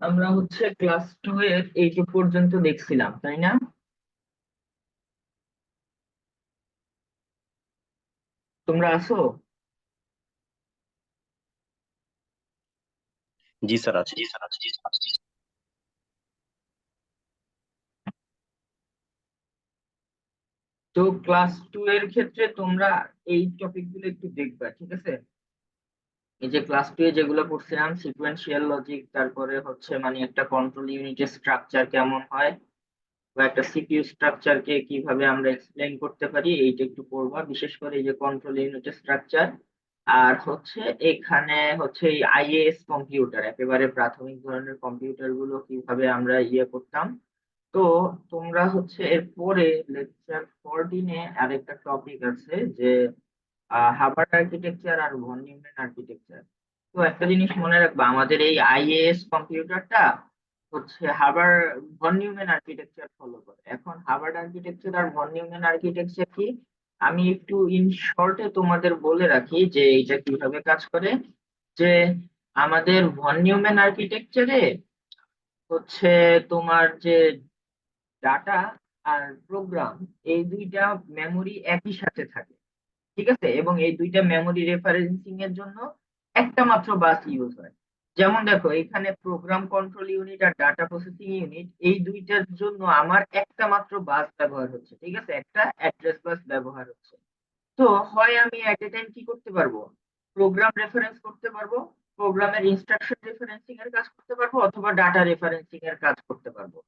আমরা হচ্ছে ক্লাস 2 এর এই পর্যন্ত দেখছিলাম, তাই না? তোমরা আছো? জি স্যার আছে। তো ক্লাস 2 এর ক্ষেত্রে তোমরা এই টপিক গুলো একটু দেখবা, ঠিক আছে? এই যে ক্লাস 2 এ যেগুলো পড়ছিলাম, সিকোয়েন্সিয়াল লজিক, তারপরে হচ্ছে মানে একটা কন্ট্রোল ইউনিটের স্ট্রাকচার কেমন হয়, বা একটা সিপিইউ স্ট্রাকচারকে কিভাবে আমরা এক্সপ্লেইন করতে পারি, এইটা একটু পড়বা। বিশেষ করে এই যে কন্ট্রোল ইউনিটের স্ট্রাকচার, আর হচ্ছে এখানে হচ্ছে এই আইএএস কম্পিউটার, একেবারে প্রাথমিক ধরনের কম্পিউটার গুলো কিভাবে আমরা ইয়ে করতাম। তো তোমরা হচ্ছে এরপরে লেকচার 14-এ আরেকটা টপিক আছে যে হার্ভার্ড আর্কিটেকচার আর ভন নিউম্যান আর্কিটেকচার। তো একটা জিনিস মনে রাখবা, আমাদের এই আইএএস কম্পিউটারটা হচ্ছে Harvard von Neumann architecture follow করে। এখন হার্ভার্ড আর্কিটেকচার আর ভন নিউম্যান আর্কিটেকচার কি, আমি একটু ইন শর্টে তোমাদের বলে রাখি যে এটা কিভাবে কাজ করে। যে আমাদের ভন নিউম্যান আর্কিটেকচারে হচ্ছে তোমার যে ডাটা আর প্রোগ্রাম, এই দুইটা মেমোরি একই সাথে থাকে, ঠিক আছে? এবং এই দুইটা মেমোরি রেফারেন্সিং এর জন্য একটা মাত্র বাস ইউজ হয়। যেমন দেখো, এখানে প্রোগ্রাম কন্ট্রোল ইউনিট আর ডাটা প্রসেসিং ইউনিট, এই দুইটার জন্য আমার একটা মাত্র বাস ব্যবহার হচ্ছে, ঠিক আছে? একটা অ্যাড্রেস বাস ব্যবহার হচ্ছে। তো হয় আমি এট এ টাইম কি করতে পারবো, প্রোগ্রাম রেফারেন্স করতে পারবো, প্রোগ্রামের ইনস্ট্রাকশন রেফারেন্সিং এর কাজ করতে পারবো, অথবা ডাটা রেফারেন্সিং এর কাজ করতে পারবো।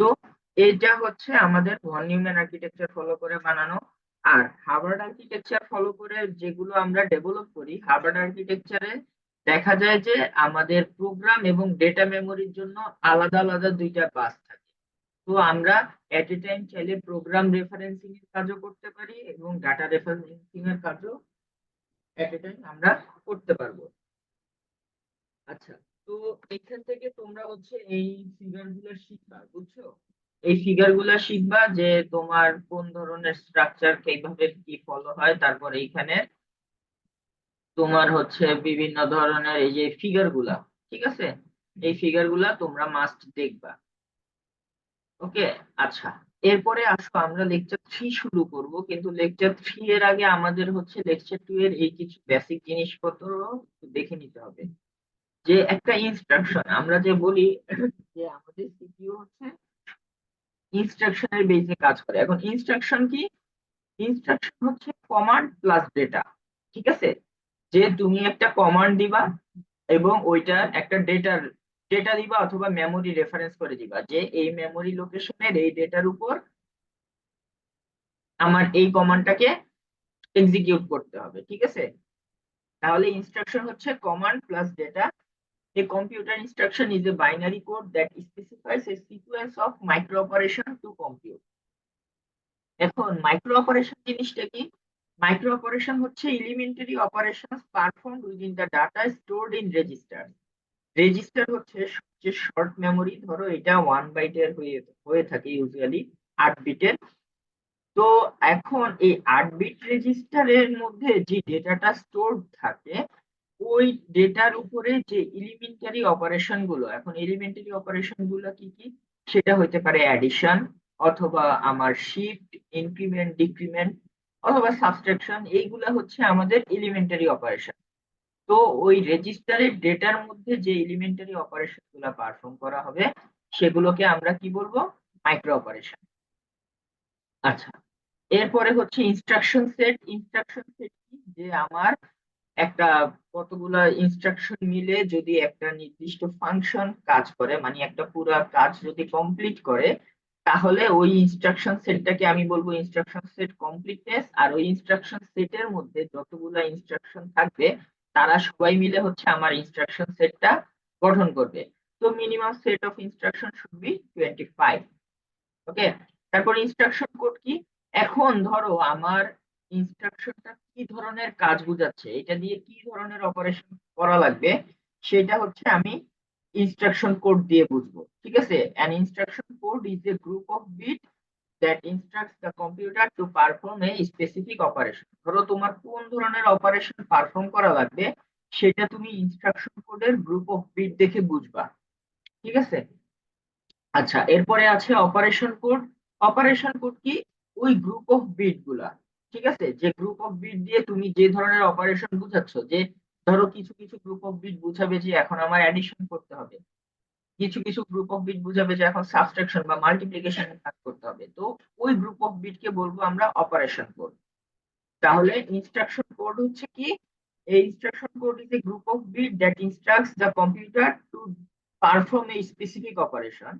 তো এটা হচ্ছে আমাদের ভন নিউম্যান আর্কিটেকচার ফলো করে বানানো। আর হার্ভার্ড আর্কিটেকচার ফলো করে যেগুলো আমরা ডেভেলপ করি, হার্ভার্ড আর্কিটেকচারে দেখা যায় যে আমাদের প্রোগ্রাম এবং ডেটা মেমোরির জন্য আলাদা আলাদা দুইটা বাস থাকে। তো আমরা এট এ টাইম চাইলে প্রোগ্রাম রেফারেন্সিং এর কাজও করতে পারি এবং ডাটা রেফারেন্সিং এর কাজও এট এ টাইম আমরা করতে পারবো। আচ্ছা, তো এখান থেকে তোমরা হচ্ছে এই ফিগার গুলো শিখবা, বুঝছো? এই ফিগার গুলা শিখবা যে তোমার কোন ধরনের স্ট্রাকচার কিভাবে কি ফলো হয়। তারপর এইখানে তোমার হচ্ছে বিভিন্ন ধরনের এই যে ফিগার গুলা, ঠিক আছে? এই ফিগার গুলা তোমরা মাস্ট দেখবা। ওকে, আচ্ছা। এরপরে আসো আমরা লেকচার 3 শুরু করব, কিন্তু লেকচার 3 এর আগে আমাদের হচ্ছে লেকচার 2 এর এই কিছু বেসিক জিনিসপত্র দেখে নিতে হবে। যে একটা ইনস্ট্রাকশন আমরা যে বলি যে আমাদের সিপিইউ হচ্ছে ইনস্ট্রাকশনের বেসে কাজ করে। এখন ইনস্ট্রাকশন কি? ইনস্ট্রাকশন হচ্ছে কমান্ড প্লাস ডেটা, ঠিক আছে? যে তুমি একটা কমান্ড দিবা এবং ওইটার একটা ডেটার ডেটা দিবা অথবা মেমোরি রেফারেন্স করে দিবা যে এই মেমোরি লোকেশনের এই ডেটার উপর আমার এই কমান্ডটাকে এক্সিকিউট করতে হবে, ঠিক আছে? তাহলে ইনস্ট্রাকশন হচ্ছে command plus data. A computer instruction is a binary code that specifies a sequence of micro operation to compute. এখন মাইক্রো অপারেশন জিনিসটা কি? মাইক্রো অপারেশন হচ্ছে elementary operations performed within the data stored in register. Register হচ্ছে সবচেয়ে short memory, ধরো এটা 1 বাইটের হয়ে হয়ে থাকে ইউজুয়ালি, 8 বিটের। তো এখন এই 8 বিট রেজিস্টারের মধ্যে যে ডেটাটা স্টোর থাকে, ওই ডেটার উপরে যে এলিমেন্টারি অপারেশন গুলো, এখন এলিমেন্টারি অপারেশন গুলো কি কি, সেটা হতে পারে অ্যাডিশন, অথবা আমার শিফট, ইনক্রিমেন্ট, ডিক্রিমেন্ট, অথবা সাবট্রাকশন। এইগুলা হচ্ছে আমাদের এলিমেন্টারি অপারেশন। তো ওই রেজিস্টারের ডেটার মধ্যে যে এলিমেন্টারি অপারেশন গুলা পারফর্ম করা হবে, সেগুলোকে আমরা কি বলবো? Micro operation. আচ্ছা, এরপরে হচ্ছে ইনস্ট্রাকশন সেট। ইনস্ট্রাকশন সেট কি? যে আমার একটা কতগুলা ইনস্ট্রাকশন মিলে যদি একটা নির্দিষ্ট ফাংশন কাজ করে, মানে একটা পুরো কাজ যদি কমপ্লিট করে, তাহলে ওই ইনস্ট্রাকশন সেটটাকে আমি বলবো ইনস্ট্রাকশন সেট কমপ্লিটনেস। আর ওই ইনস্ট্রাকশন সেটের মধ্যে যতগুলা ইনস্ট্রাকশন থাকবে, তারা সবাই মিলে হচ্ছে আমার ইনস্ট্রাকশন সেটটা গঠন করবে। তো minimum set of instruction should be 25। ওকে, তারপর ইনস্ট্রাকশন কোড কি? এখন ধরো আমার ইনস্ট্রাকশনটা কি ধরনের কাজ বোঝাচ্ছে, এটা দিয়ে কি ধরনের অপারেশন করা লাগবে, সেটা হচ্ছে আমি ইনস্ট্রাকশন কোড দিয়ে বুঝবো, ঠিক আছে? An instruction code is a group of bit that instructs the computer to perform a specific operation. ধরো তোমার কোন ধরনের অপারেশন পারফর্ম করা লাগবে, সেটা তুমি ইনস্ট্রাকশন কোডের গ্রুপ অফ বিট দেখে বুঝবা। ঠিক আছে। আচ্ছা, এরপরে আছে অপারেশন কোড। অপারেশন কোড কি? ওই গ্রুপ অফ বিট গুলা, ঠিক আছে, যে গ্রুপ অফ বিট দিয়ে তুমি যে ধরনের অপারেশন বুঝাচ্ছ, যে ধরো কিছু কিছু গ্রুপ অফ বিট বুঝাবে যে এখন আমার অ্যাডিশন করতে হবে, কিছু কিছু গ্রুপ অফ বিট বুঝাবে যে এখন সাবট্রাকশন বা মাল্টিপ্লিকেশন কাজ করতে হবে, তো ওই গ্রুপ অফ বিট কে বলবো আমরা অপারেশন কোড। তাহলে ইনস্ট্রাকশন কোড হচ্ছে কি? এই instruction code is a group of bit that instructs the computer to perform a specific operation.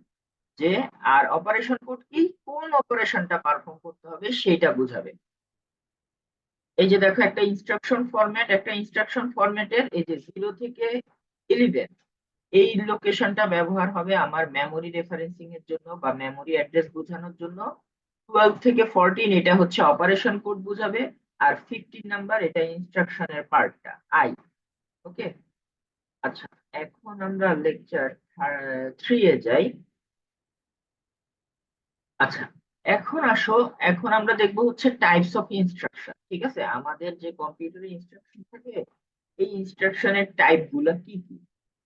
যে আর অপারেশন কোড কি? কোন অপারেশনটা পারফর্ম করতে হবে সেটা বুঝাবে। এই যে দেখো একটা ইনস্ট্রাকশন ফরম্যাট, একটা ইনস্ট্রাকশন ফরম্যাটের এই যে 0 থেকে 11 এই লোকেশনটা ব্যবহার হবে আমার মেমোরি রেফারেন্সিং এর জন্য বা মেমোরি অ্যাড্রেস বোঝানোর জন্য। 12 থেকে 14 এটা হচ্ছে অপারেশন কোড বুঝাবে। আর 15 নাম্বার এটা ইনস্ট্রাকশনের পার্টটা, আই। ওকে। আচ্ছা, এখন আমরা লেকচার 3 এ যাই। আচ্ছা, এখন আসো, এখন আমরা দেখবো হচ্ছে টাইপস অফ ইনস্ট্রাকশন। ঠিক আছে, আমাদের যে কম্পিউটারে ইনস্ট্রাকশন থাকে, এই ইনস্ট্রাকশনের টাইপ গুলা কি কি।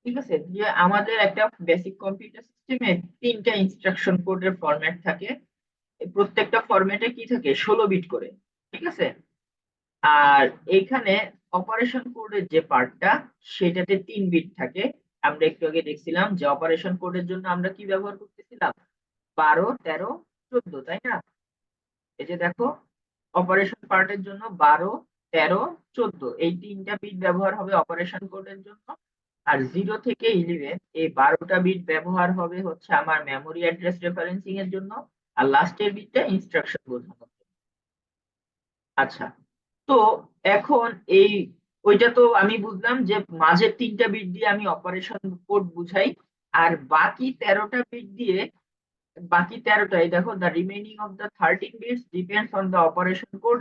ঠিক আছে, যে আমাদের একটা বেসিক কম্পিউটার সিস্টেমে 3টা ইনস্ট্রাকশন কোডের ফরম্যাট থাকে। এই প্রত্যেকটা ফরম্যাটে কি থাকে? 16 বিট করে। ঠিক আছে। আর এইখানে অপারেশন কোডের যে পার্টটা, সেটাতে 3 বিট থাকে। আমরা একটু আগে দেখছিলাম যে অপারেশন কোডের জন্য আমরা কি ব্যবহার করতেছিলাম? 12, 13, 14, তাই না? এই যে দেখো, অপারেশন পার্টের জন্য 12, 13, 14 এই 3টা বিট ব্যবহার হবে অপারেশন কোডের জন্য। আর 0 থেকে 11 এই 12টা বিট ব্যবহার হবে হচ্ছে আমার মেমোরি অ্যাড্রেস রেফারেন্সিং এর জন্য। আর লাস্টের বিটটা ইনস্ট্রাকশন বোঝানোর জন্য। আচ্ছা, তো এখন এই ওইটা তো আমি বুঝলাম যে মাঝের 3টা বিট দিয়ে আমি অপারেশন কোড বুঝাই। আর বাকি 13টা বিট দিয়ে, বাকি 13টাই দেখো, the remaining of the 13 bits depends on the operation code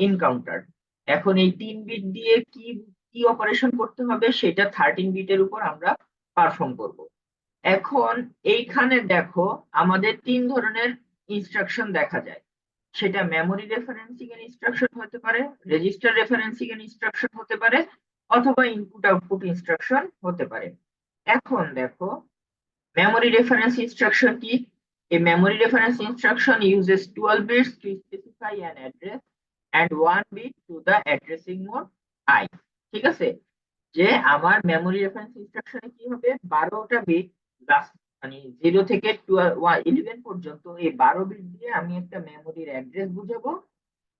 encounter. এখন এই 3 বিট দিয়ে কি কি অপারেশন করতে হবে সেটা 13 বিটের উপর আমরা পারফর্ম করব। এখন এইখানে দেখো, আমাদের 3 ধরনের ইনস্ট্রাকশন দেখা যায়। সেটা মেমোরি রেফারেন্সিং এর ইনস্ট্রাকশন হতে পারে, রেজিস্টার রেফারেন্সিং এর ইনস্ট্রাকশন হতে পারে, অথবা ইনপুট আউটপুট ইনস্ট্রাকশন হতে পারে। এখন দেখো, memory reference instruction key. A memory reference instruction uses 12 bits to specify an address and 1 bit to the addressing mode I. ঠিক আছে, যে আমার মেমোরি রেফারেন্স ইনস্ট্রাকশনে কি হবে? 12টা বিট, মানে 0 থেকে 11 পর্যন্ত এই 12 বিট দিয়ে আমি একটা মেমোরির অ্যাড্রেস বুঝাবো।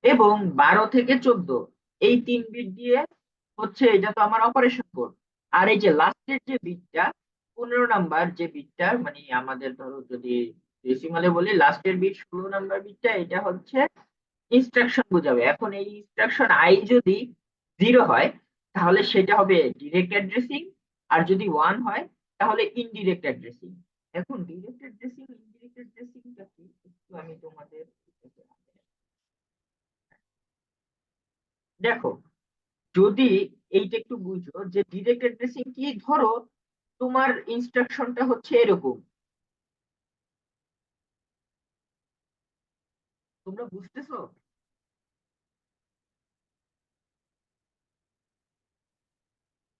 এবং 12 থেকে 14 এই 3 বিট দিয়ে হচ্ছে, এটা তো আমার অপারেশন কোড। আর এই যে লাস্টের যে বিটটা, 15 নাম্বার যে বিটটা, মানে আমাদের ধরো যদি ডেসিমালে বলি, লাস্টের বিট 16 নাম্বার বিটটা, এটা হচ্ছে ইনস্ট্রাকশন বোঝাবে। এখন এই ইনস্ট্রাকশন আই যদি 0 হয় তাহলে সেটা হবে ডিরেক্ট অ্যাড্রেসিং। আর যদি 1 হয় তাহলে ইনডিরেক্ট অ্যাড্রেসিং। এখন ডিরেক্ট অ্যাড্রেসিং ইনডিরেক্ট অ্যাড্রেসিংটা কি একটু আমি তোমাদের দেখো, যদি এইটা একটু বুঝো যে ডিরেক্ট অ্যাড্রেসিং কি। ধরো তোমার ইনস্ট্রাকশনটা হচ্ছে এরকম, তোমরা বুঝতেছো?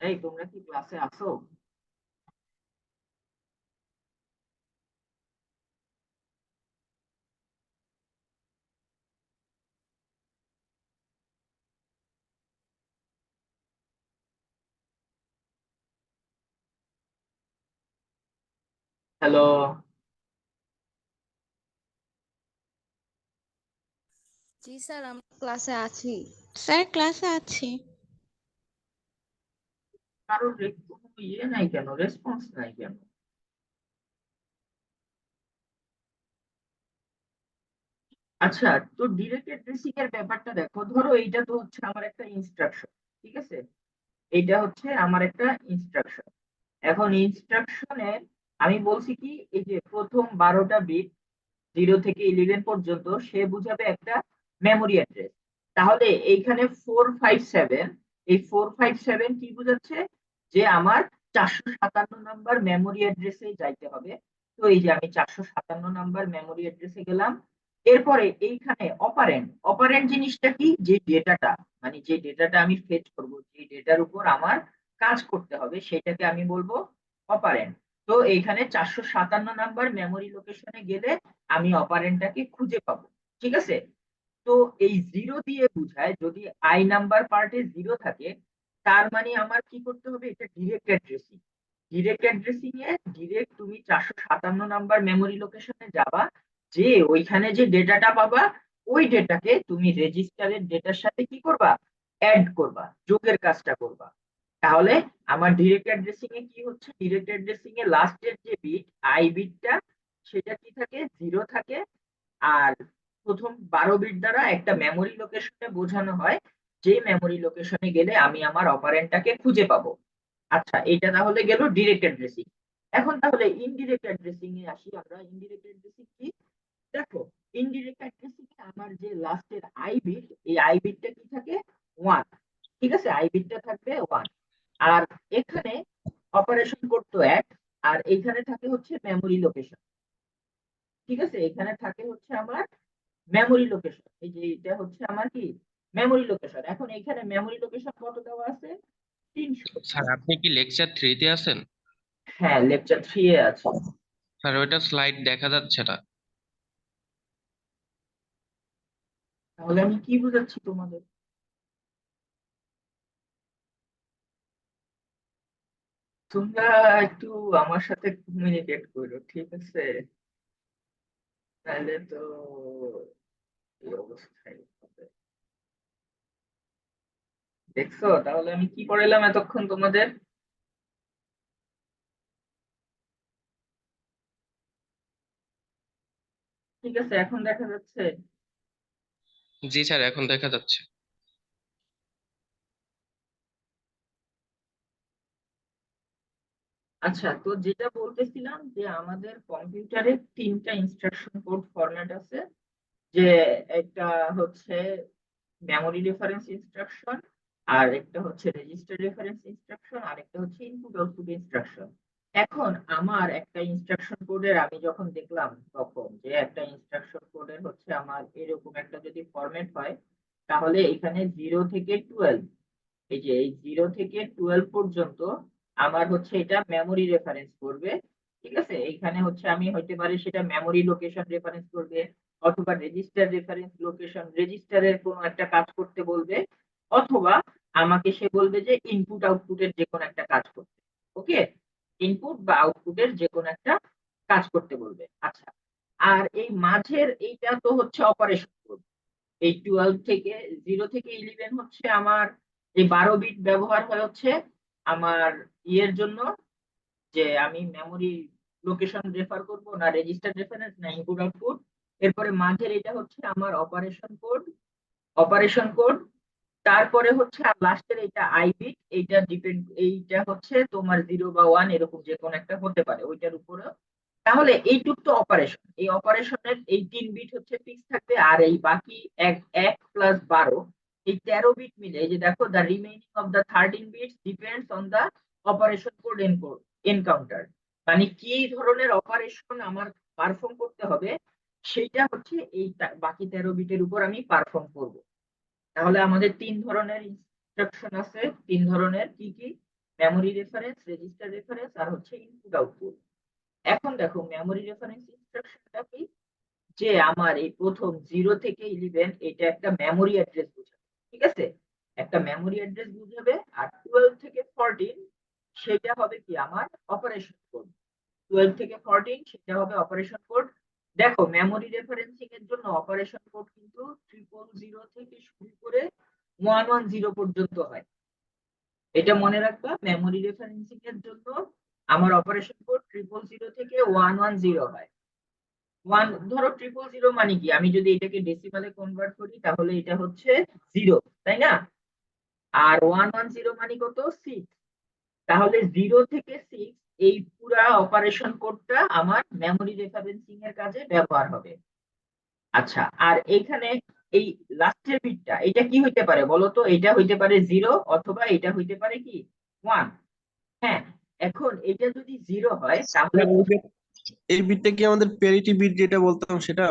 এই তোমরা কি ক্লাসে আছো? হ্যালো? জি স্যার, আমরা ক্লাসে আছি। স্যার ক্লাসে আছি। কারোর কোনো ইয়ে নাই কেন, রেসপন্স নাই কেন? আচ্ছা, তো ডিরেক্ট অ্যাড্রেসিং এর ব্যাপারটা দেখো, ধরো এইটা তো হচ্ছে আমার একটা ইনস্ট্রাকশন। ঠিক আছে, এইটা হচ্ছে আমার একটা ইনস্ট্রাকশন। এখন ইনস্ট্রাকশনের আমি বলছি কি, এই যে প্রথম 12টা বিট 0 থেকে 11 পর্যন্ত সে বুঝাবে একটা মেমোরি অ্যাড্রেস। তাহলে এইখানে 457, এই 457 কি বোঝাচ্ছে? যে আমার 457 নাম্বার মেমোরি অ্যাড্রেসে যাইতে হবে। তো এই যে আমি 457 নাম্বার মেমোরি অ্যাড্রেসে গেলাম। এরপরে এইখানে অপারেন্ড, অপারেন্ড জিনিসটা কি, যে ডেটাটা মানে যে ডেটাটা আমি ফেচ করব, যে ডেটার উপর আমার কাজ করতে হবে সেটাকে আমি বলবো অপারেন্ড। তো এইখানে 457 নাম্বার মেমোরি লোকেশনে গেলে আমি অপারেন্ডটাকে খুঁজে পাবো। ঠিক আছে, তো এই জিরো দিয়ে বোঝায় যদি আই নাম্বার পার্টে জিরো থাকে, তার মানে আমার কি করতে হবে, এটা direct addressing. Direct addressing a direct তুমি 457 নাম্বার মেমোরি লোকেশনে যাবা, যে ওইখানে যে ডেটাটা পাবা ওই ডেটাকে তুমি রেজিস্টারের ডেটার সাথে কি করবা, অ্যাড করবা, যোগের কাজটা করবা। তাহলে আমার ডিরেক্ট অ্যাড্রেসিং এ কি হচ্ছে, ডিরেক্ট অ্যাড্রেসিং এ লাস্টের যে বিট আই বিটটা সেটা কি থাকে, জিরো থাকে। আর প্রথম 12 বিট দ্বারা একটা মেমোরি লোকেশনে বোঝানো হয়, যে মেমোরি লোকেশনে গেলে আমি আমার অপারেন্ডটাকে খুঁজে পাবো। আচ্ছা, এটা তাহলে গেল ডিরেক্ট অ্যাড্রেসিং। এখন তাহলে ইনডিরেক্ট অ্যাড্রেসিং এ আসি আমরা। ইনডিরেক্ট অ্যাড্রেসিং কি, দেখো, ইনডিরেক্ট অ্যাড্রেসিং এ আমার যে লাস্টের আই বিট, এই আই বিটটা কি থাকে, ওয়ান। ঠিক আছে, আই বিটটা থাকবে ওয়ান। আর এখানে অপারেশন করতো এক, আর এইখানে থাকে হচ্ছে মেমোরি লোকেশন। ঠিক আছে, এখানে থাকে হচ্ছে আমার মেমোরি লোকেশন। এই যে এটা হচ্ছে আমার কি, মেমোরি লোকেশন। এখন এখানে মেমোরি লোকেশন কত দেওয়া আছে, 300। স্যার আপনি কি লেকচার 3-তে আছেন? হ্যাঁ, লেকচার 3 এ আছে। স্যার ওইটা স্লাইড দেখা যাচ্ছে না। তাহলে আমি কি বুঝাচ্ছি তোমাদের, তোমরা একটু আমার সাথে কমিউনিকেট করো, ঠিক আছে? তাহলে তো এই অবস্থায় হবে। দেখছো তাহলে আমি কি পড়াইলাম এতক্ষণ তোমাদের? ঠিক আছে, এখন দেখা যাচ্ছে। জি স্যার, এখন দেখা যাচ্ছে। আচ্ছা, তো যেটা বলতেছিলাম যে আমাদের কম্পিউটারে তিনটা ইনস্ট্রাকশন কোড ফরম্যাট আছে। যে একটা হচ্ছে মেমোরি রেফারেন্স ইনস্ট্রাকশন, আর একটা হচ্ছে রেজিস্টার রেফারেন্স ইনস্ট্রাকশন, আর একটা হচ্ছে ইনপুট আউটপুট ইনস্ট্রাকশন। এখন আমার একটা ইনস্ট্রাকশন কোডের আমি যখন দেখলাম তখন যে একটা ইনস্ট্রাকশন কোডের হচ্ছে আমার এরকম একটা যদি ফরম্যাট হয়, তাহলে এখানে 0 থেকে 12, এই যে এই 0 থেকে 12 পর্যন্ত আমার হচ্ছে এটা মেমোরি রেফারেন্স করবে। ঠিক আছে, এইখানে হচ্ছে আমি হইতে পারে সেটা মেমোরি লোকেশন রেফারেন্স করবে, অথবা রেজিস্টার রেফারেন্স লোকেশন, রেজিস্টারের কোনো একটা কাজ করতে বলবে, অথবা আমাকে সে বলবে যে ইনপুট আউটপুটের যে কোনো একটা কাজ করতে। ওকে, ইনপুট বা আউটপুটের যে কোনো একটা কাজ করতে বলবে। আচ্ছা, আর এই মাঝের এইটা তো হচ্ছে অপারেশন। এই 0 থেকে 11 হচ্ছে আমার, এই 12 বিট ব্যবহার হয় হচ্ছে আমার ইয়ের জন্য, যে আমি মেমোরি লোকেশন রেফার করব না রেজিস্টার রেফারেন্স না ইনপুট আউটপুট। এরপরে মাঝের এটা হচ্ছে আমার অপারেশন কোড, অপারেশন কোড। তারপরে হচ্ছে আর লাস্টের এটা আই বিট, এইটা ডিপেন্ড, এইটা হচ্ছে তোমার 0 বা 1 এরকম যে কোনো একটা হতে পারে ওইটার উপরে। তাহলে এইটুক তো অপারেশন, এই অপারেশনের এই 3 বিট হচ্ছে ফিক্স থাকবে, আর এই বাকি এক এক প্লাস 12, এই 13 বিট মিলে, এই যে দেখো, the remaining of the 13 bits depends on the operation code encounter. মানে কি ধরনের অপারেশন আমার পারফর্ম করতে হবে, সেইটা হচ্ছে এই বাকি 13 বিটের উপর আমি পারফর্ম করব। তাহলে আমাদের 3 ধরনের ইনস্ট্রাকশন আছে। 3 ধরনের কি কি, মেমোরি রেফারেন্স, রেজিস্টার রেফারেন্স, আর হচ্ছে ইনপুট আউটপুট। এখন দেখো মেমোরি রেফারেন্স ইনস্ট্রাকশনটা কি, যে আমার এই প্রথম 0 থেকে 11 এটা একটা মেমোরি অ্যাড্রেস বোঝাবে। ঠিক আছে, একটা মেমোরি অ্যাড্রেস বুঝাবে। আর 12 থেকে 14 সেটা হবে কি আমার অপারেশন কোড। 12 থেকে 14 সেটা হবে অপারেশন কোড। দেখো, মেমোরি রেফারেন্সিং এর জন্য অপারেশন কোড কিন্তু 000 থেকে শুরু করে 110 পর্যন্ত হয়। এটা মনে রাখবা, মেমোরি রেফারেন্সিং এর জন্য আমার অপারেশন কোড 000 থেকে 110 হয়। ওয়ান, ধরো 000 মানে কি, আমি যদি এটাকে ডেসিমালে কনভার্ট করি তাহলে এটা হচ্ছে জিরো, তাই না? আর 110 মানে কত, 6। তাহলে 0 থেকে 6 এই পুরা অপারেশন কোডটা আমার মেমোরি রেফারেন্সিং এর কাজে ব্যবহার হবে। আচ্ছা, আর এইখানে এই লাস্টের বিটটা এটা কি হইতে পারে বলো তো, এটা হইতে পারে 0, অথবা এটা হইতে পারে কি 1। হ্যাঁ, এখন এটা যদি 0 হয় তাহলে এই বিটটা কি আমাদের প্যারিটি বিট যেটা বলতাম সেটা?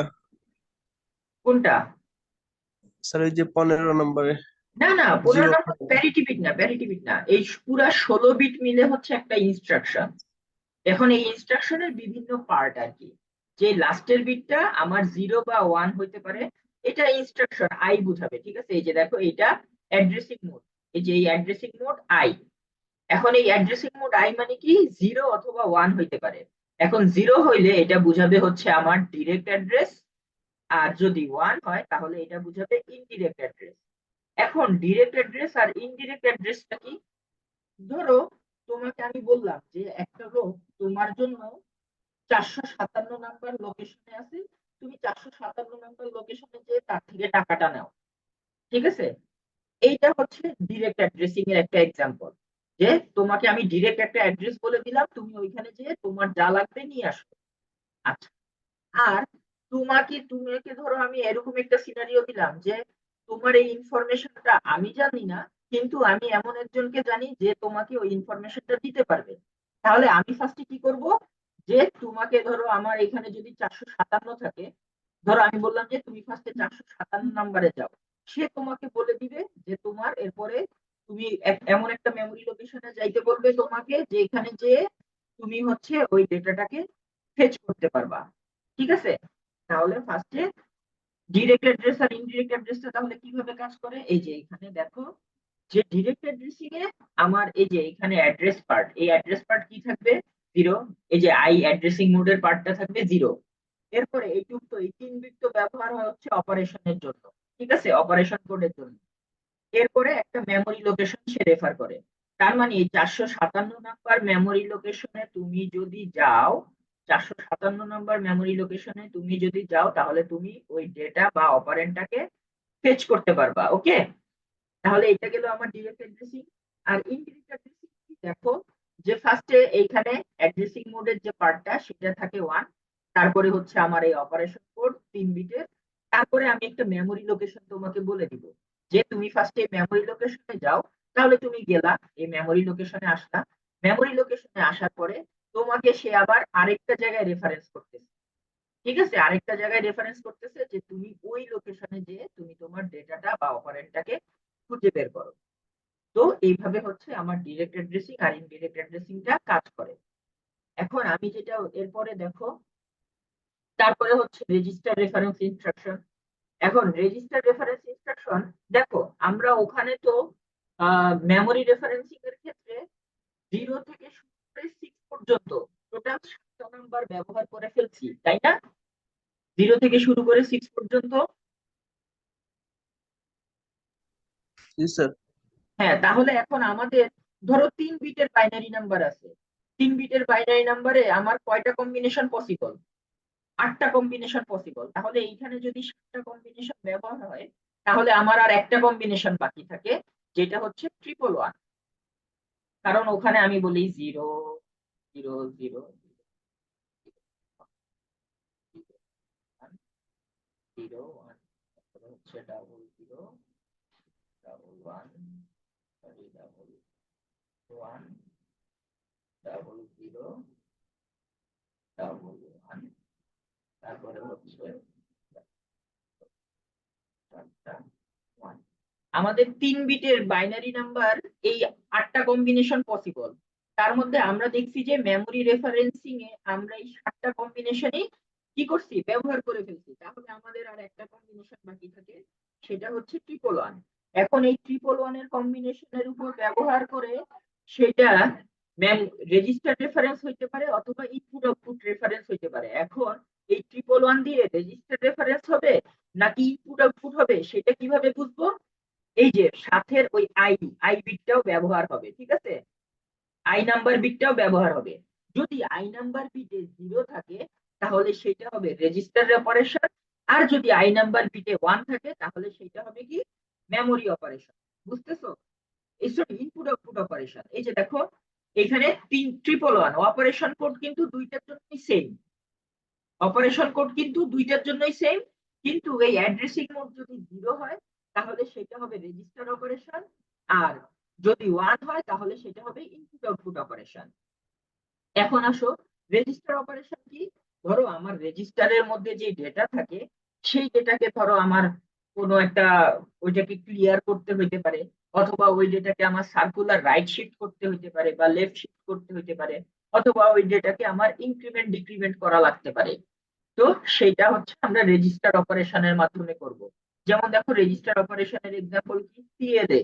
কোনটা? স্যার ওই যে 15 নম্বরে না না, 15 জিরো। নম্বর প্যারিটি বিট না, প্যারিটি বিট না, এই পুরা 16 বিট মিলে হচ্ছে একটা ইনস্ট্রাকশন। এখন এই ইনস্ট্রাকশনের বিভিন্ন পার্ট আর কি, যে লাস্টের বিটটা আমার 0 বা 1 হইতে পারে, এটা ইনস্ট্রাকশন আই বুঝাবে, ঠিক আছে? এই যে দেখো, এটা অ্যাড্রেসিং মোড, এই যে এই অ্যাড্রেসিং মোড আই। এখন এই অ্যাড্রেসিং মোড আই মানে কি 0 অথবা 1 হইতে পারে। এখন 0 হইলে এটা বুঝাবে হচ্ছে আমার ডিরেক্ট অ্যাড্রেস, আর যদি 1 হয় তাহলে এটা বুঝাবে ইনডিরেক্ট অ্যাড্রেস। এখন ডিরেক্ট অ্যাড্রেস আর ইনডিরেক্ট অ্যাড্রেসটা কি? ধরো তোমাকে আমি বললাম যে একটা লোক তোমার জন্য 457 নাম্বার লোকেশনে আছে, তুমি 457 নাম্বার লোকেশনে যে তার থেকে টাকাটা নাও, ঠিক আছে? এইটা হচ্ছে ডিরেক্ট অ্যাড্রেসিং এর একটা এক্সাম্পল, যে তোমাকে আমি ডিরেক্ট একটা অ্যাড্রেস বলে দিলাম, তুমি ওইখানে যে তোমার যা লাগবে নিয়ে আসো। আচ্ছা, আর তোমাকে ধরো আমি এরকম একটা সিনারিও দিলাম যে তোমার এই ইনফরমেশনটা আমি জানি না, কিন্তু আমি এমন একজনকে জানি যে তোমাকে ওই ইনফরমেশনটা দিতে পারবে। তাহলে আমি ফার্স্টে কি করব, যে তোমাকে ধরো আমার এখানে যদি 457 থাকে, ধরো আমি বললাম যে তুমি ফার্স্টে 457 নাম্বারে যাও, সে তোমাকে বলে দিবে যে তোমার এরপরে তুমি এমন একটা মেমোরি লোকেশনে যাইতে বলবে তোমাকে, যে এখানে যে তুমি হচ্ছে ওই ডেটাটাকে ফেচ করতে পারবা, ঠিক আছে? তাহলে ফার্স্টে ডিরেক্ট অ্যাড্রেস আর ইনডিরেক্ট অ্যাড্রেসটা তাহলে কিভাবে কাজ করে, এই যে এখানে দেখো, যে ডিরেক্ট অ্যাড্রেসিং এ আমার এই যে এখানে অ্যাড্রেস পার্ট, এই অ্যাড্রেস পার্ট কি থাকবে 0, এই যে আই অ্যাড্রেসিং মোডের পার্টটা থাকবে 0। এরপরে এইটুক তো এই 3 বিট তো ব্যবহার হয় হচ্ছে অপারেশনের জন্য, ঠিক আছে, অপারেশন কোডের জন্য। এরপরে একটা মেমোরি লোকেশন সে রেফার করে। তার মানে এই 457 নাম্বার মেমোরি লোকেশনে তুমি যদি যাও, 457 নাম্বার মেমোরি লোকেশনে তুমি যদি যাও, তাহলে তুমি ওই ডেটা বা অপারেন্টটাকে ফেচ করতে পারবা। ওকে, তাহলে এটা গেল আমার ডিরেক্ট অ্যাড্রেসিং। আর ইনডিরেক্ট অ্যাড্রেসিং দেখো, যে ফার্স্টে এইখানে অ্যাড্রেসিং মোডের যে পার্টটা সেটা থাকে 1, তারপরে হচ্ছে আমার এই অপারেশন কোড 3 বিটের, তারপরে আমি একটা মেমোরি লোকেশন তোমাকে বলে দিব, যে তুমি ফার্স্টে মেমোরি লোকেশনে যাও। তাহলে তুমি গেলা, এই মেমোরি লোকেশনে আসলা, মেমোরি লোকেশনে আসার পরে তোমাকে সে আবার আরেকটা জায়গায় রেফারেন্স করতেছে, ঠিক আছে, আরেকটা জায়গায় রেফারেন্স করতেছে যে তুমি ওই লোকেশনে যে তুমি তোমার ডেটাটা বা অপারেন্টটাকে খুঁজে বের করো। তো এইভাবে হচ্ছে আমার ডিরেক্ট অ্যাড্রেসিং আর ইনডিরেক্ট অ্যাড্রেসিংটা কাজ করে। এখন আমি যেটা এরপরে দেখো, তারপরে হচ্ছে রেজিস্টার রেফারেন্স ইনস্ট্রাকশন। এখন রেজিস্টার রেফারেন্স ইনস্ট্রাকশন দেখো, আমরা ওখানে তো মেমোরি রেফারেন্সিং এর ক্ষেত্রে 0 থেকে শুরু করে 6 পর্যন্ত টোটাল 7টা নাম্বার ব্যবহার করে ফেলছি, তাই না? 0 থেকে শুরু করে 6 পর্যন্ত। জি স্যার। হ্যাঁ, তাহলে এখন আমাদের ধরো 3 বিটের বাইনারি নাম্বার আছে, 3 বিটের বাইনারি নাম্বারে আমার কয়টা কম্বিনেশন পসিবল? 8টা কম্বিনেশন পসিবল। তাহলে এইখানে যদি 7টা কম্বিনেশন ব্যবহার হয়, তাহলে আমার আর একটা কম্বিনেশন বাকি থাকে, যেটা হচ্ছে 111। কারণ ওখানে আমি বলি 0 0 0 0 1, তারপরে হচ্ছে 00 11 সরি 11 00 11, তারপরে হচ্ছে 1। আমাদের 3 বিটের বাইনারি নাম্বার, এই 8টা কম্বিনেশন পসিবল। তার মধ্যে আমরা দেখছি যে মেমোরি রেফারেন্সিং এ আমরা এই 7টা কম্বিনেশনই কি করছি, ব্যবহার করে ফেলছি। তাহলে আমাদের আর একটা কম্বিনেশন বাকি থাকে, সেটা হচ্ছে 111। এখন এই 111 এর কম্বিনেশনের উপর ব্যবহার করে সেটা রেজিস্টার রেফারেন্স হইতে পারে অথবা ইনপুট আউটপুট রেফারেন্স হইতে পারে। এখন এই 111 দিয়ে রেজিস্টার রেফারেন্স হবে নাকি ইনপুট আউটপুট হবে, সেটা কিভাবে বুঝবো? এই যে সাথের ওই আই আই বিটটাও ব্যবহার হবে, ঠিক আছে, আই নাম্বার বিটটাও ব্যবহার হবে। যদি আই নাম্বার বিটে 0 থাকে, তাহলে সেটা হবে রেজিস্টার অপারেশন। আর যদি আই নাম্বার বিটে 1 থাকে, তাহলে সেটা হবে কি, মেমোরি অপারেশন। বুঝতেছো? এই সব ইনপুট আউটপুট অপারেশন। এই যে দেখো, এখানে 111 অপারেশন কোড কিন্তু দুইটার জন্যই সেম, অপারেশন কোড কিন্তু দুইটার জন্যই সেম। কিন্তু এই অ্যাড্রেসিং মোড যদি 0 হয়, তাহলে সেটা হবে রেজিস্টার অপারেশন, আর যদি 1 হয় তাহলে সেটা হবে ইনপুট আউটপুট অপারেশন। এখন আসো, রেজিস্টার অপারেশন কি? ধরো আমার রেজিস্টারের মধ্যে যে ডেটা থাকে, সেই ডেটাকে ধরো আমার কোনো একটা ওইটাকে ক্লিয়ার করতে হইতে পারে, অথবা ওই ডেটাকে আমার সার্কুলার রাইট শিফট করতে হইতে পারে বা লেফট শিফট করতে হইতে পারে, অথবা ওই ডেটাকে আমার ইনক্রিমেন্ট ডিক্রিমেন্ট করা লাগতে পারে। তো সেটা হচ্ছে আমরা রেজিস্টার অপারেশনের মাধ্যমে করব। যেমন দেখো রেজিস্টার অপারেশনের এক্সাম্পল কি, CLA,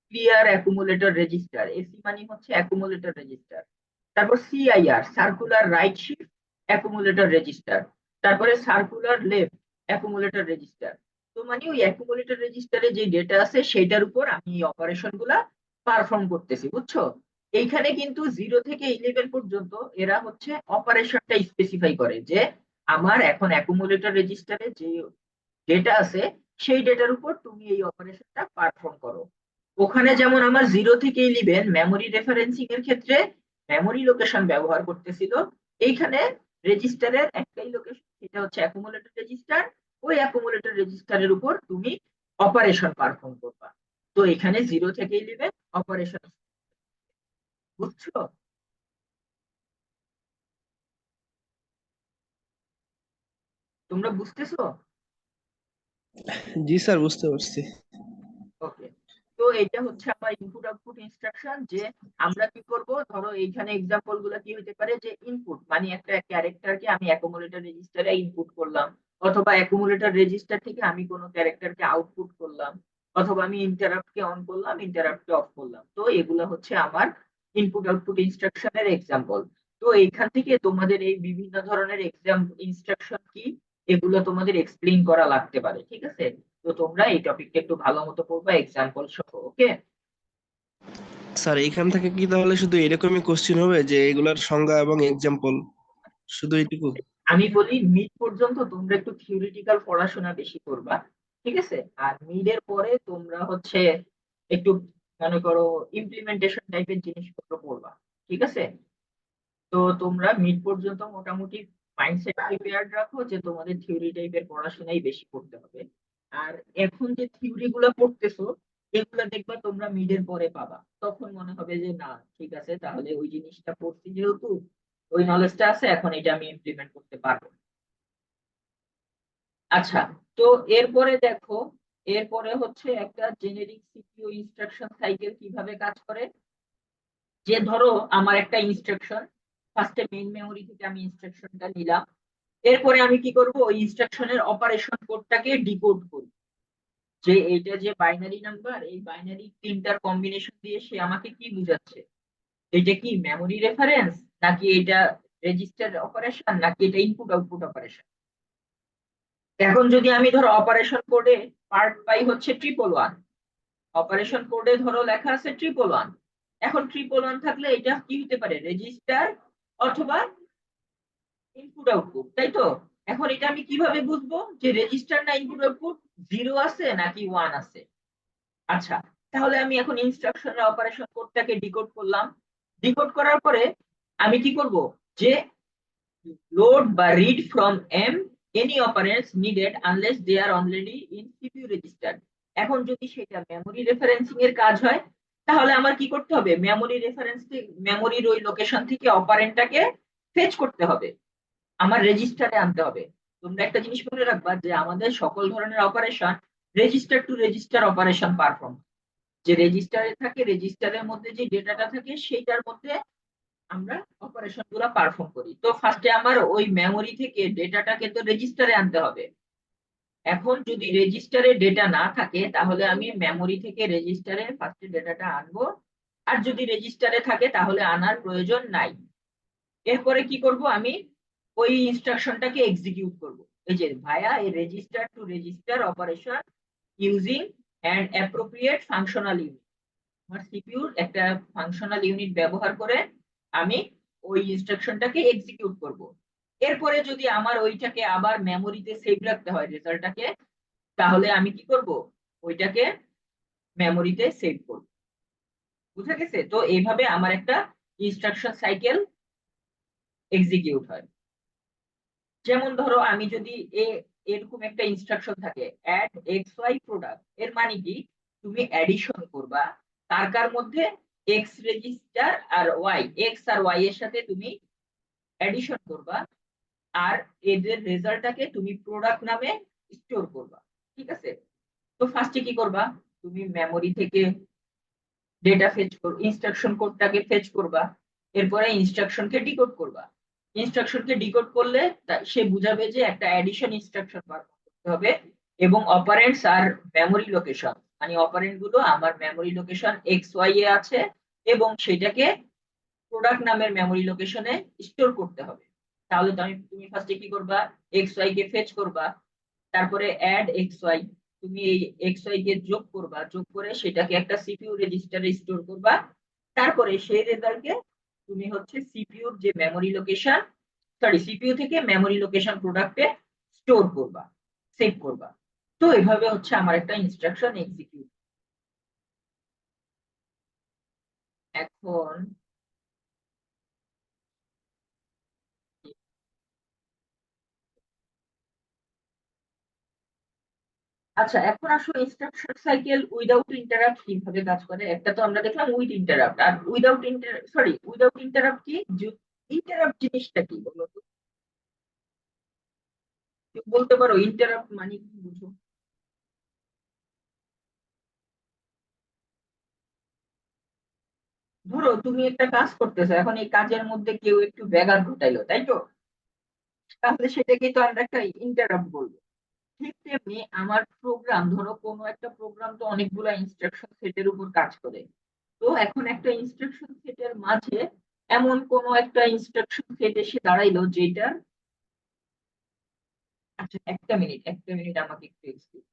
clear accumulator register, AC মানে হচ্ছে অ্যাকুমুলেটর রেজিস্টার। তারপর CIR, circular right shift accumulator register. তারপরে সার্কুলার লেফট অ্যাকুমুলেটর রেজিস্টার। তো মানে ওই অ্যাকুমুলেটর রেজিস্টারে যে ডেটা আছে সেটার উপর আমি এই অপারেশন গুলা পারফর্ম করতেছি, বুঝছো? এইখানে কিন্তু 0 থেকে 11 পর্যন্ত এরা হচ্ছে অপারেশনটা স্পেসিফাই করে যে আমার এখন অ্যাকুমুলেটর রেজিস্টারে যে ডেটা আছে সেই ডেটার উপর তুমি এই অপারেশনটা পারফর্ম করো। ওখানে যেমন আমার 0 থেকে 11 মেমোরি রেফারেন্সিং এর ক্ষেত্রে মেমোরি লোকেশন ব্যবহার করতেছিল, এইখানে রেজিস্টারের একটাই লোকেশন, সেটা হচ্ছে অ্যাকুমুলেটর রেজিস্টার। ওই অ্যাকুমুলেটর রেজিস্টারের উপর তুমি অপারেশন পারফর্ম করবা। তো এখানে 0 থেকে 11 অপারেশন, বুঝছো? তোমরা বুঝতেছো? জি স্যার, বুঝতে পারছি। ওকে। তো এটা হচ্ছে আমার ইনপুট আউটপুট ইনস্ট্রাকশন, যে আমরা কি করব, ধরো এইখানে এক্সাম্পল গুলো কি হতে পারে, যে ইনপুট মানে একটা ক্যারেক্টারকে আমি অ্যাকুমুলেটর রেজিস্টারে ইনপুট করলাম, অথবা অ্যাকুমুলেটর রেজিস্টার থেকে আমি কোনো ক্যারেক্টারকে আউটপুট করলাম, অথবা আমি ইন্টারাপ্ট কে অন করলাম, ইন্টারাপ্ট কে অফ করলাম। তো এগুলো হচ্ছে আমার ইনপুট আউটপুট ইনস্ট্রাকশনের এক্সাম্পল। তো এইখান থেকে তোমাদের এই বিভিন্ন ধরনের এক্সাম ইনস্ট্রাকশন কি এগুলো তোমাদের এক্সপ্লেইন করা লাগতে পারে, ঠিক আছে? তো তোমরা এই টপিকটা একটু ভালো মতো পড়বা এক্সাম্পল সহ, ওকে? স্যার এখান থেকে কি তাহলে শুধু এরকমই কোশ্চেন হবে যে এগুলার সংজ্ঞা এবং এক্সাম্পল, শুধু এইটুকু? আমি বলি মিড পর্যন্ত তোমরা একটু থিওরিটিক্যাল পড়াশোনা বেশি করবা, ঠিক আছে? আর মিডের পরে তোমরা হচ্ছে একটু মনে করো ইমপ্লিমেন্টেশন টাইপের জিনিসপত্র পড়বা, ঠিক আছে? তো তোমরা মিড পর্যন্ত মোটামুটি মাইন্ডসেট প্রিপেয়ার্ড রাখো যে তোমাদের থিওরি টাইপের পড়াশোনাই বেশি করতে হবে। আর এখন যে থিওরি গুলো পড়তেছো এগুলো দেখবা তোমরা মিডের পরে পাবা, তখন মনে হবে যে না ঠিক আছে, তাহলে ওই জিনিসটা পড়ছি যেহেতু ওই নলেজটা আছে, এখন এটা আমি ইমপ্লিমেন্ট করতে পারবো। আচ্ছা, তো এরপরে দেখো, এরপরে হচ্ছে একটা জেনেরিক সিপিইউ ইনস্ট্রাকশন সাইকেল কিভাবে কাজ করে। যে ধরো আমার একটা ইনস্ট্রাকশন, ফার্স্টে মেইন মেমোরি থেকে আমি ইনস্ট্রাকশনটা নিলাম, এরপরে আমি কি করব, ওই ইনস্ট্রাকশনের অপারেশন কোডটাকে ডিকোড করব। যে এইটা যে বাইনারি নাম্বার, এই বাইনারি তিনটার কম্বিনেশন দিয়ে সে আমাকে কি বুঝাচ্ছে, এটা কি মেমোরি রেফারেন্স, নাকি এটা রেজিস্টার অপারেশন, নাকি এটা ইনপুট আউটপুট অপারেশন। এখন যদি আমি ধরো অপারেশন কোডে পার্ট পাই হচ্ছে 111, অপারেশন কোডে ধরো লেখা আছে 111, এখন 111 থাকলে এটা কি হতে পারে, রেজিস্টার অথবা ইনপুট আউটপুট, তাই তো? এখন এটা আমি কিভাবে বুঝবো যে রেজিস্টার না ইনপুট আউটপুট, 0 আছে নাকি 1 আছে? আচ্ছা, তাহলে আমি এখন ইনস্ট্রাকশনের অপারেশন কোডটাকে ডিকোড করলাম। ডিকোড করার পরে আমি কি করব, যে লোড বা read from M any operands needed unless they are already in CPU register. এখন যদি সেটা মেমোরি রেফারেন্সিং এর কাজ হয়, তাহলে আমার কি করতে হবে, মেমোরি রেফারেন্স মেমোরির ওই লোকেশন থেকে অপারেন্টটাকে ফেচ করতে হবে, আমার রেজিস্টারে আনতে হবে। তোমরা একটা জিনিস মনে রাখবা যে আমাদের সকল ধরনের operation register to register operation perform, যে রেজিস্টারে থাকে রেজিস্টারের মধ্যে যে ডেটাটা থাকে সেইটার মধ্যে আমরা অপারেশন গুলো পারফর্ম করি। তো ফার্স্টে আমার ওই মেমোরি থেকে ডেটাটাকে তো রেজিস্টারে আনতে হবে। এখন যদি রেজিস্টারে ডেটা না থাকে তাহলে আমি মেমোরি থেকে রেজিস্টারে ফার্স্টে ডেটাটা আনবো, আর যদি রেজিস্টারে থাকে তাহলে আনার প্রয়োজন নাই। এরপরে কি করব, আমি ওই ইনস্ট্রাকশনটাকে এক্সিকিউট করব, এই যে ভায়া এই register to register operation using and appropriate functional unit. আমার সিপিইউর একটা ফাংশনাল ইউনিট ব্যবহার করে আমি ওই ইনস্ট্রাকশনটাকে এক্সিকিউট করব। এরপরে যদি আমার ওইটাকে আবার মেমোরিতে সেভ রাখতে হয় রেজাল্টটাকে, তাহলে আমি কি করব, ওইটাকে মেমোরিতে সেভ করব। বুঝা গেছে? তো এইভাবে আমার একটা ইনস্ট্রাকশন সাইকেল এক্সিকিউট হয়। যেমন ধরো আমি যদি এরকম একটা ইনস্ট্রাকশন থাকে অ্যাড এক্স ওয়াই প্রোডাক্ট, এর মানে কি, তুমি অ্যাডিশন করবা কার কার মধ্যে, এক্স রেজিস্টার আর ওয়াই, এক্স আর ওয়াই এর সাথে তুমি অ্যাডিশন করবা, আর এদের রেজাল্টটাকে তুমি প্রোডাক্ট নামে স্টোর করবা। ঠিক আছে, তো ফার্স্টে কি করবা, তুমি মেমোরি থেকে ডেটা ফেচ করো, ইনস্ট্রাকশন কোডটাকে ফেচ করবা, এরপরে ইনস্ট্রাকশনকে ডিকোড করবা। ইনস্ট্রাকশনকে ডিকোড করলে সে বুঝাবে যে একটা অ্যাডিশন ইনস্ট্রাকশন বার করতে হবে, এবং অপারেন্ডস আর মেমোরি লোকেশন, মানে অপারেন্ড গুলো আমার memory location x Y A আছে, এবং সেটাকে প্রোডাক্ট নামের মেমোরি লোকেশনে স্টোর করতে হবে। তাহলে তুমি ফার্স্টে কি করবা, এক্স ওয়াই কে ফেচ করবা, তারপরে অ্যাড এক্স ওয়াই, তুমি এই এক্স ওয়াই কে যোগ করবা, যোগ করে সেটাকে একটা সিপিইউ রেজিস্টারে স্টোর করবা। তারপরে সেই রেজাল্টকে তুমি হচ্ছে সিপিইউর যে মেমোরি লোকেশন, সরি সিপিইউ থেকে মেমোরি লোকেশন প্রোডাক্টে স্টোর করবা, সেভ করবা। তো এভাবে হচ্ছে আমার একটা ইনস্ট্রাকশন এক্সিকিউট। এখন আচ্ছা, এখন আসলে ইনস্ট্রাকশন সাইকেল উইদাউট ইন্টারাপ্ট কিভাবে কাজ করে। একটা তো আমরা দেখলাম উইথ ইন্টারাপ্ট, আর উইদাউট সরি উইদাউট ইন্টারাপ্ট কি, ইন্টারাপ্ট জিনিসটা কি বলো তো, কেউ বলতে পারো ইন্টারাপ্ট মানে কি বুঝো? ধরো তুমি একটা কাজ করতেছো, এখন এই কাজের মধ্যে কেউ একটু ব্যাঘাত ঘটাইলো, তাই তো, তাহলে সেটাকে তো আমরা একটা ইন্টারাপ্ট বলবো। ঠিক তেমনি আমার প্রোগ্রাম, ধরো কোনো একটা প্রোগ্রাম তো অনেকগুলা ইনস্ট্রাকশন সেটের উপর কাজ করে। তো এখন একটা ইনস্ট্রাকশন সেটের মাঝে এমন কোন একটা ইনস্ট্রাকশন সেট এসে দাঁড়াইলো যেটা, আচ্ছা একটা মিনিট আমাকে একটু excuse।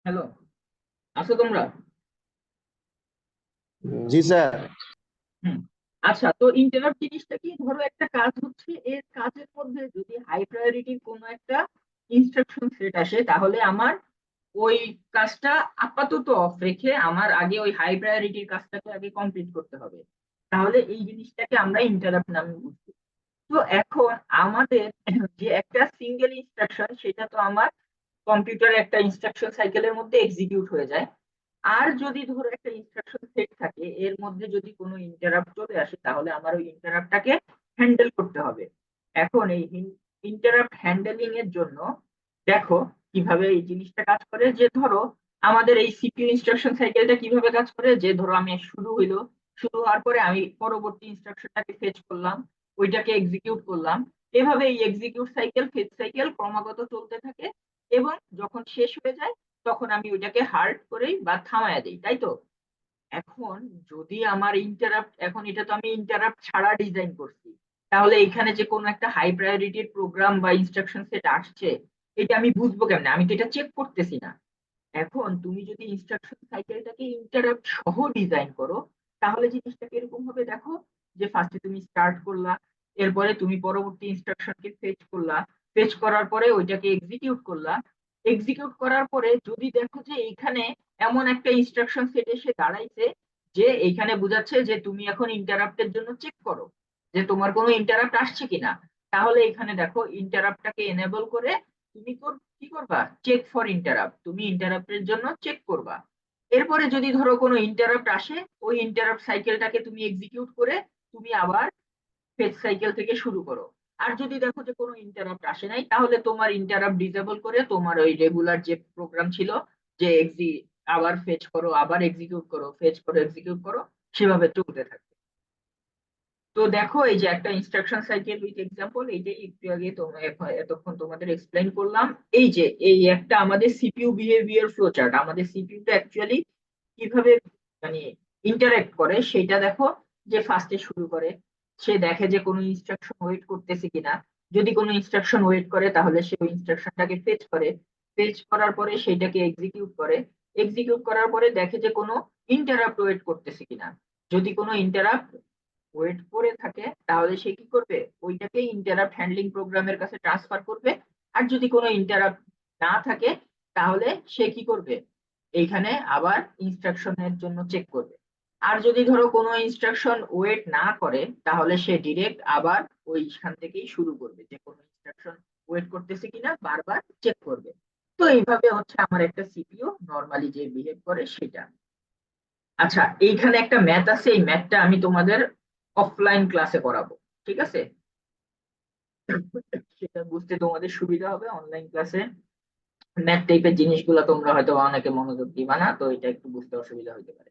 হ্যালো, আছো তোমরা? জি স্যার। হুম। আচ্ছা, তো ইন্টারাপ্ট জিনিসটা কি, ধরো একটা কাজ হচ্ছে, এর কাজের মধ্যে যদি হাই প্রায়োরিটির কোনো একটা ইনস্ট্রাকশন সেট আসে, তাহলে আমার ওই কাজটা আপাতত অফ রেখে আমার আগে ওই হাই প্রায়োরিটির কাজটাকে আগে কমপ্লিট করতে হবে। তাহলে এই জিনিসটাকে আমরা ইন্টারাপ্ট নামে বুঝি। তো এখন আমাদের যে একটা সিঙ্গেল ইনস্ট্রাকশন, সেটা তো আমার কম্পিউটারে একটা ইনস্ট্রাকশন সাইকেলের মধ্যে এক্সিকিউট হয়ে যায়। আর যদি ধরো একটা ইনস্ট্রাকশন সেট থাকে, এর মধ্যে যদি কোনো ইন্টারাপ্ট চলে আসে, তাহলে আমার ওই ইন্টারাপ্টটাকে হ্যান্ডেল করতে হবে। এখন এই ইন্টারাপ্ট হ্যান্ডেলিং এর জন্য দেখো কিভাবে এই জিনিসটা কাজ করে। যে ধরো আমাদের এই সিপিইউ ইনস্ট্রাকশন সাইকেলটা কিভাবে কাজ করে, যে ধরো আমি শুরু হওয়ার পরে আমি পরবর্তী ইনস্ট্রাকশনটাকে ফেচ করলাম, ওইটাকে এক্সিকিউট করলাম। এভাবে এই এক্সিকিউট সাইকেল ফেচ সাইকেল ক্রমাগত চলতে থাকে, এবং যখন শেষ হয়ে যায় তখন আমি ওইটাকে হার্ড করেই বা থামায়া দিই, তাই তো। এখন যদি আমার ইন্টারাপ্ট, এখন এটা তো আমি ইন্টারাপ্ট ছাড়া ডিজাইন করছি, তাহলে এখানে যে কোনো একটা হাই প্রায়োরিটির প্রোগ্রাম বা ইনস্ট্রাকশন সেট আসছে, এটা আমি বুঝবো কেমনে, আমি তো এটা চেক করতেছি না। এখন তুমি যদি ইনস্ট্রাকশন সাইকেলটাকে ইন্টারাপ্ট সহ ডিজাইন করো, তাহলে জিনিসটা কিরকম হবে দেখো। যে ফার্স্টে তুমি স্টার্ট করলা, এরপরে তুমি পরবর্তী ইনস্ট্রাকশনকে ফেচ করলা, ফেচ করার পরে ওইটাকে এক্সিকিউট করলা। এক্সিকিউট করার পরে যদি দেখো যে এখানে এমন একটা ইনস্ট্রাকশন সেট এসে দাঁড়াইছে যে এইখানে বোঝাচ্ছে যে তুমি এখন ইন্টারাপ্টের জন্য চেক করো যে তোমার কোনো ইন্টারাপ্ট আসছে কিনা। তাহলে এখানে দেখো ইন্টারাপ্টটাকে এনেবল করে তুমি কি করবা, চেক ফর ইন্টারাপ্ট, তুমি ইন্টারাপ্টের জন্য চেক করবা। এরপরে যদি ধরো কোনো ইন্টারাপ্ট আসে, ওই ইন্টারাপ্ট সাইকেলটাকে তুমি এক্সিকিউট করে তুমি আবার ফেজ সাইকেল থেকে শুরু করো। আর যদি দেখো যে কোনো ইন্টারাপ্ট আসে নাই, তাহলে তোমার ইন্টারাপ্ট ডিসেবল করে তোমার ওই রেগুলার যে প্রোগ্রাম ছিল যে আবার ফেচ করো, আবার এক্সিকিউট করো, ফেচ করো, এক্সিকিউট করো, সেভাবে চলতে থাকবে। তো দেখো এই যে একটা ইনস্ট্রাকশন সাইকেল উইথ এক্সাম্পল, এই যে একটু আগে এতক্ষণ তোমাদের এক্সপ্লেইন করলাম। এই যে এই একটা আমাদের সিপিইউ বিহেভিয়ার ফ্লো চার্ট, আমাদের সিপিইউ টা অ্যাকচুয়ালি কিভাবে মানে ইন্টারঅ্যাক্ট করে সেটা দেখো। যে ফার্স্টে শুরু করে সে দেখে যে কোনো ইনস্ট্রাকশন ওয়েট করতেছে কিনা। যদি কোনো ইনস্ট্রাকশন ওয়েট করে তাহলে সে ওই ইনস্ট্রাকশনটাকে ফেচ করে, ফেচ করার পরে সেটাকে এক্সিকিউট করে, এক্সিকিউট করার পরে দেখে যে কোনো ইন্টারাপ্ট ওয়েট করতেছে কিনা। যদি কোনো ইন্টারাপ্ট ওয়েট করে থাকে তাহলে সে কি করবে, ওইটাকে ইন্টারাপ্ট হ্যান্ডলিং প্রোগ্রামের কাছে ট্রান্সফার করবে। আর যদি কোনো ইন্টারাপ্ট না থাকে তাহলে সে কি করবে, এইখানে আবার ইনস্ট্রাকশনের জন্য চেক করবে। আর যদি ধরো কোনো ইনস্ট্রাকশন ওয়েট না করে তাহলে সে ডিরেক্ট আবার ওইখান থেকেই শুরু করবে, যে কোনো ইনস্ট্রাকশন ওয়েট করতেছে কিনা বারবার চেক করবে। তো এইভাবে হচ্ছে আমার একটা সিপিইউ নর্মালি যে বিহেভ করে সেটা। আচ্ছা, এইখানে একটা ম্যাথ আছে, এই ম্যাথটা আমি তোমাদের অফলাইন ক্লাসে করাবো, ঠিক আছে? সেটা বুঝতে তোমাদের সুবিধা হবে। অনলাইন ক্লাসে ম্যাথ টাইপের জিনিসগুলো তোমরা হয়তো অনেকে মনোযোগ দিবা না, তো এটা একটু বুঝতে অসুবিধা হতে পারে।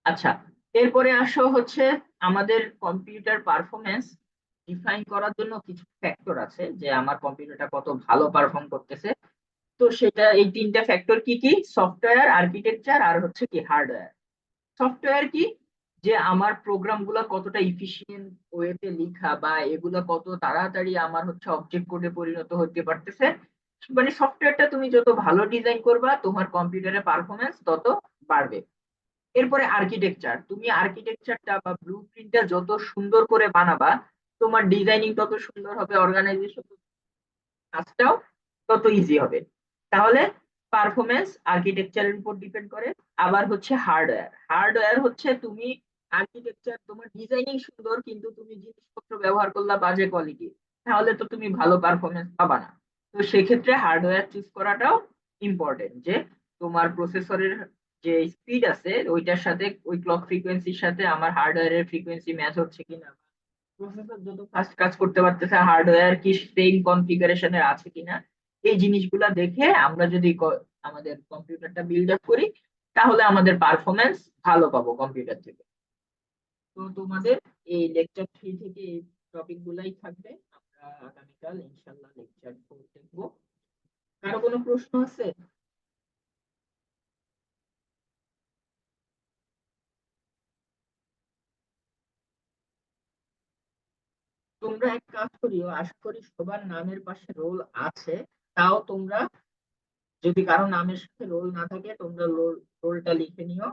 আচ্ছা, এরপরে আসো হচ্ছে আমাদের কম্পিউটার পারফরমেন্স ডিফাইন করার জন্য কিছু ফ্যাক্টর আছে, যে আমার কম্পিউটারটা কত ভালো পারফর্ম করতেছে। তো সেটা এই তিনটা ফ্যাক্টর কি কি, সফটওয়্যার, আর্কিটেকচার, আর হচ্ছে কি হার্ডওয়্যার। সফটওয়্যার কি, যে আমার প্রোগ্রাম গুলা কতটা ইফিসিয়েন্ট ওয়েতে লিখা, বা এগুলা কত তাড়াতাড়ি আমার হচ্ছে অবজেক্ট কোডে পরিণত হতে পারতেছে। মানে সফটওয়্যারটা তুমি যত ভালো ডিজাইন করবা তোমার কম্পিউটারের পারফরমেন্স তত বাড়বে। এরপরে আর্কিটেকচার, তুমি আর্কিটেকচারটা বা ব্লু প্রিন্টটা যত সুন্দর করে বানাবা তোমার ডিজাইনিং তত সুন্দর হবে, অর্গানাইজেশন কাজটাও তত ইজি হবে। তাহলে পারফরমেন্স আর্কিটেকচারের উপর ডিপেন্ড করে। আবার হচ্ছে হার্ডওয়্যার, হার্ডওয়্যার হচ্ছে তুমি আর্কিটেকচার তোমার ডিজাইনিং সুন্দর কিন্তু তুমি জিনিসপত্র ব্যবহার করলা বাজে কোয়ালিটি, তাহলে তো তুমি ভালো পারফরমেন্স পাবা না। তো সেক্ষেত্রে হার্ডওয়্যার চুজ করাটাও ইম্পর্টেন্ট, যে তোমার প্রসেসরের যে স্পিড আছে ওইটার সাথে, ওই ক্লক ফ্রিকোয়েন্সির সাথে আমার হার্ডওয়্যারের ফ্রিকোয়েন্সি ম্যাচ হচ্ছে কিনা, প্রসেসর যত ফাস্ট কাজ করতে পারতেছে হার্ডওয়্যার কি সেম কনফিগারেশনের আছে কিনা। এই জিনিসগুলা দেখে আমরা যদি আমাদের কম্পিউটারটা বিল্ড আপ করি তাহলে আমাদের পারফরমেন্স ভালো পাবো কম্পিউটার থেকে। তো তোমাদের এই লেকচার 3 থেকে এই টপিক গুলাই থাকবে। আমরা আগামীকাল ইনশাল্লাহ লেকচার 4 দেখবো। কারো কোনো প্রশ্ন আছে? তোমরা এক কাজ করিও, আশা করি সবার নামের পাশে রোল আছে। তাও তোমরা যদি কারো নামের সাথে রোল না থাকে তোমরা রোলটা লিখে নিও।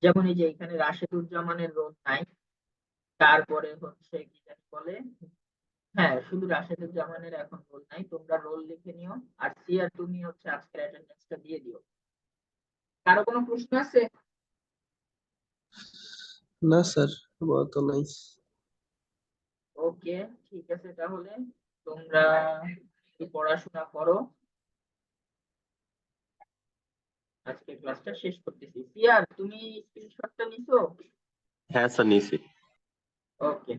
যেমন এই যে এখানে রাশেদুজ্জামানের রোল নাই, তারপরে হচ্ছে কি জানি বলে, হ্যাঁ শুধু রাশেদুজ্জামানের এখন রোল নাই, তোমরা রোল লিখে নিও। আর সিয়ার তুমি হচ্ছে আজকের অ্যাটেন্ডেন্সটা দিয়ে দিও। কারো কোনো প্রশ্ন আছে? না স্যার, আপাতত নাই। ওকে, ঠিক আছে, তাহলে তোমরা একটু পড়াশোনা করো। আজকে ক্লাসটা শেষ করতেছি। সিয়ার তুমি স্ক্রিনশটটা নিছো? হ্যাঁ স্যার নিছি। ওকে।